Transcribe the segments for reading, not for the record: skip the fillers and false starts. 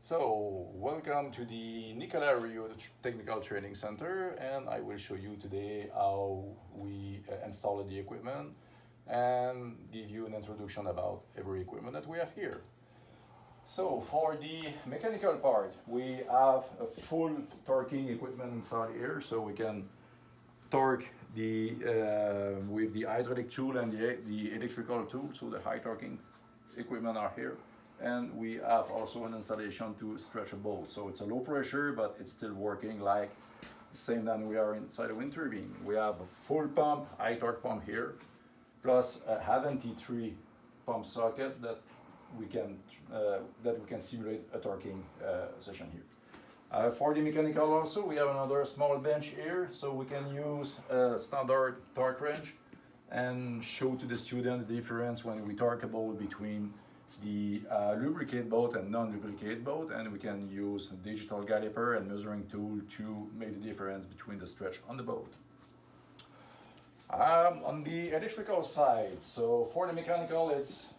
So, welcome to the Nicolas Riou Technical Training Center, and I will show you today how we install the equipment and give you an introduction about every equipment that we have here. So, for the mechanical part, we have a full torquing equipment inside here, so we can torque with the hydraulic tool and the electrical tool, so the high torquing equipment are here. And we have also an installation to stretch a bolt. So it's a low pressure, but it's still working like the same than we are inside a wind turbine. We have a full pump, high torque pump here, plus a Haven T3 pump socket that we can simulate a torquing session here. For the mechanical also, we have another small bench here, so we can use a standard torque wrench and show to the student the difference when we torque a bolt between the lubricate bolt and non-lubricate bolt, and we can use a digital caliper and measuring tool to make the difference between the stretch on the bolt. On the electrical side, so for the mechanical, it's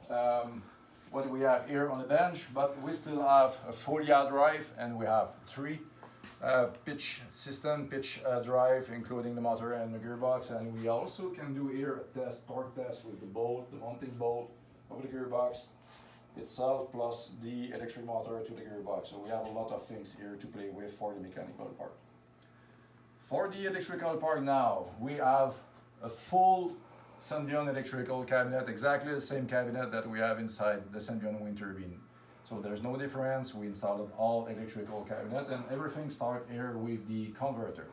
what we have here on the bench, but we still have a full yaw drive, and we have three pitch drive, including the motor and the gearbox, and we also can do here a torque test with the bolt, the mounting bolt of the gearbox itself, plus the electric motor to the gearbox. So we have a lot of things here to play with for the mechanical part. For the electrical part now, we have a full Senvion electrical cabinet, exactly the same cabinet that we have inside the Senvion wind turbine. So there's no difference. We installed all electrical cabinet, and everything starts here with the converter.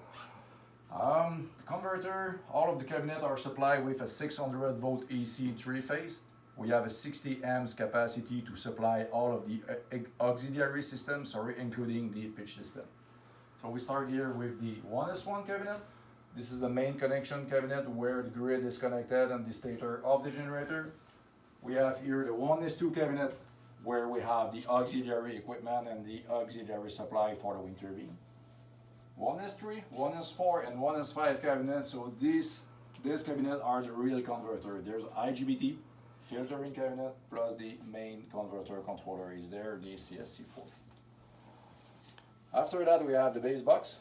Converter, all of the cabinet are supplied with a 600 volt AC 3-phase. We have a 60 amps capacity to supply all of the auxiliary systems, including the pitch system. So we start here with the 1S1 cabinet. This is the main connection cabinet where the grid is connected and the stator of the generator. We have here the 1S2 cabinet where we have the auxiliary equipment and the auxiliary supply for the wind turbine. 1S3, 1S4 and 1S5 cabinet. So these cabinet are the real converter. There's IGBT filtering cabinet plus the main converter controller is there, the CSC4. After that we have the base box.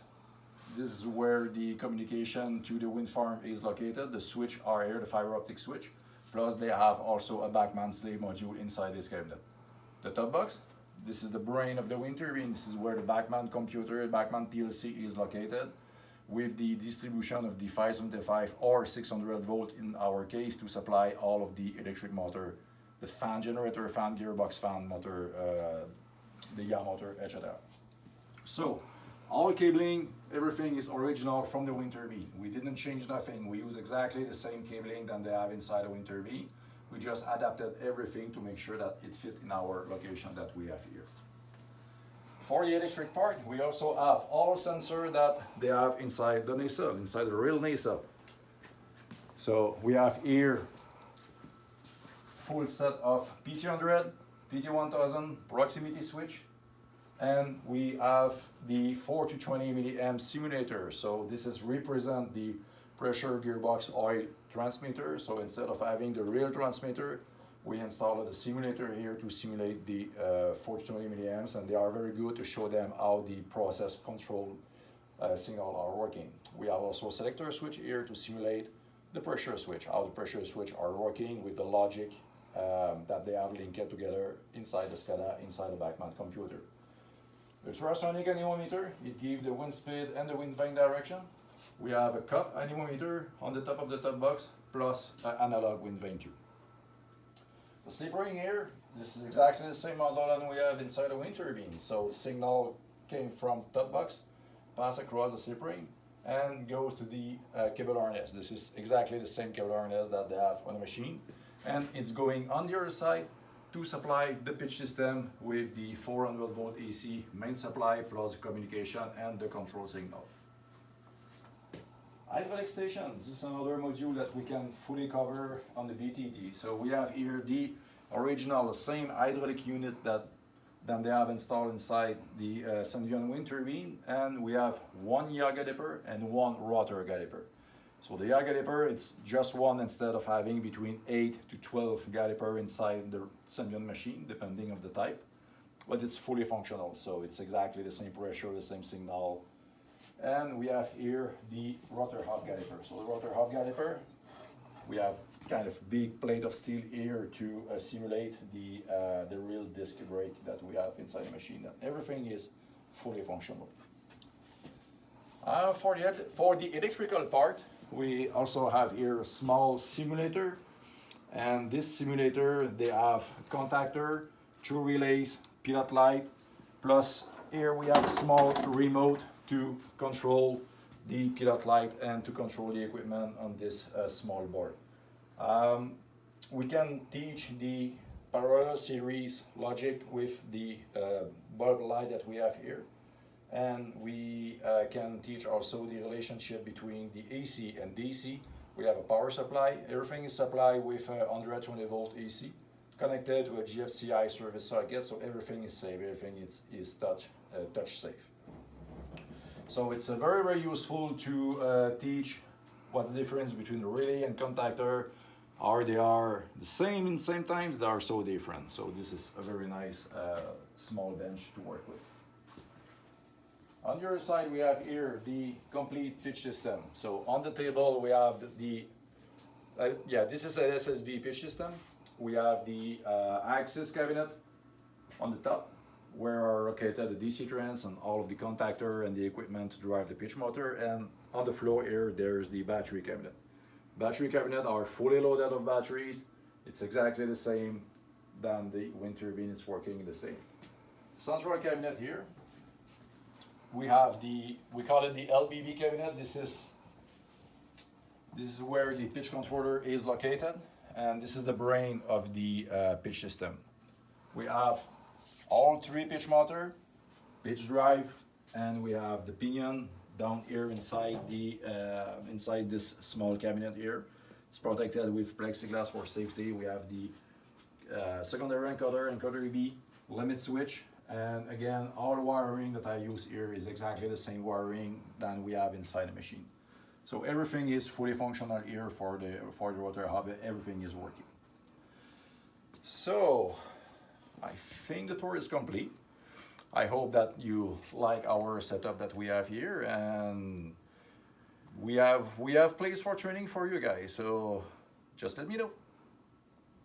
This is where the communication to the wind farm is located. The switch are here, the fiber optic switch, plus they have also a Bachmann slave module inside this cabinet. The top box, this is the brain of the wind turbine. This is where the Bachmann computer, Bachmann PLC is located, with the distribution of the 575 or 600 volt in our case to supply all of the electric motor, the fan generator, fan gearbox, fan motor, the yaw motor, etc. So all cabling, everything is original from the wind turbine. We didn't change nothing. We use exactly the same cabling that they have inside the wind turbine. We just adapted everything to make sure that it fit in our location that we have here. For the electric part, we also have all sensors that they have inside the nacelle, inside the real nacelle. So we have here full set of PT100, PT1000 proximity switch, and we have the 4 to 20 milliamp simulator. So this is represent the pressure gearbox oil transmitter. So instead of having the real transmitter, we installed a simulator here to simulate the 4 to 20 milliamps, and they are very good to show them how the process control signal are working. We have also a selector switch here to simulate the pressure switch, how the pressure switch are working with the logic that they have linked together inside the SCADA, inside the Bachmann computer. The ultrasonic anemometer, it gives the wind speed and the wind vane direction. We have a cup anemometer on the top of the top box, plus an analog wind vane tube. The slip ring here, this is exactly the same model that we have inside the wind turbine. So the signal came from the top box, pass across the slip ring, and goes to the cable harness. This is exactly the same cable harness that they have on the machine. And it's going on the other side to supply the pitch system with the 400 volt AC main supply, plus the communication and the control signal. Hydraulic station, this is another module that we can fully cover on the BTT. So we have here the original same hydraulic unit that they have installed inside the Senvion wind turbine, and we have one yaw caliper and one rotor caliper. So the yaw caliper, it's just one instead of having between 8 to 12 caliper inside the Senvion machine, depending on the type. but it's fully functional. So it's exactly the same pressure, the same signal. And we have here the rotor hub caliper. So the rotor hub caliper, we have kind of big plate of steel here to simulate the real disc brake that we have inside the machine. And everything is fully functional. For the electrical part, we also have here a small simulator. And this simulator, they have contactor, 2 relays, pilot light, plus here we have a small remote to control the pilot light and to control the equipment on this small board. We can teach the parallel series logic with the bulb light that we have here. And we can teach also the relationship between the AC and DC. We have a power supply. Everything is supplied with 120 volt AC connected to a GFCI service socket, so everything is safe, everything is touch safe. So it's very, very useful to teach what's the difference between the relay and contactor, or they are the same in same times, they are so different. So this is a very nice small bench to work with. On the other side, we have here the complete pitch system. So on the table, we have this is an SSB pitch system. We have the axis cabinet on the top, where are located the DC trans and all of the contactor and the equipment to drive the pitch motor. And on the floor here, there's the battery cabinet. Battery cabinet are fully loaded of batteries. It's exactly the same than the wind turbine. It's working the same. Central cabinet here. We have we call it the LBB cabinet. This is where the pitch controller is located, and this is the brain of the pitch system. We have all 3 pitch motor, pitch drive, and we have the pinion down here inside inside this small cabinet here. It's protected with plexiglass for safety. We have the secondary encoder B, limit switch. And again, all the wiring that I use here is exactly the same wiring than we have inside the machine. So everything is fully functional here for the rotor hub. Everything is working. So I think the tour is complete. I hope that you like our setup that we have here, and we have place for training for you guys. So just let me know.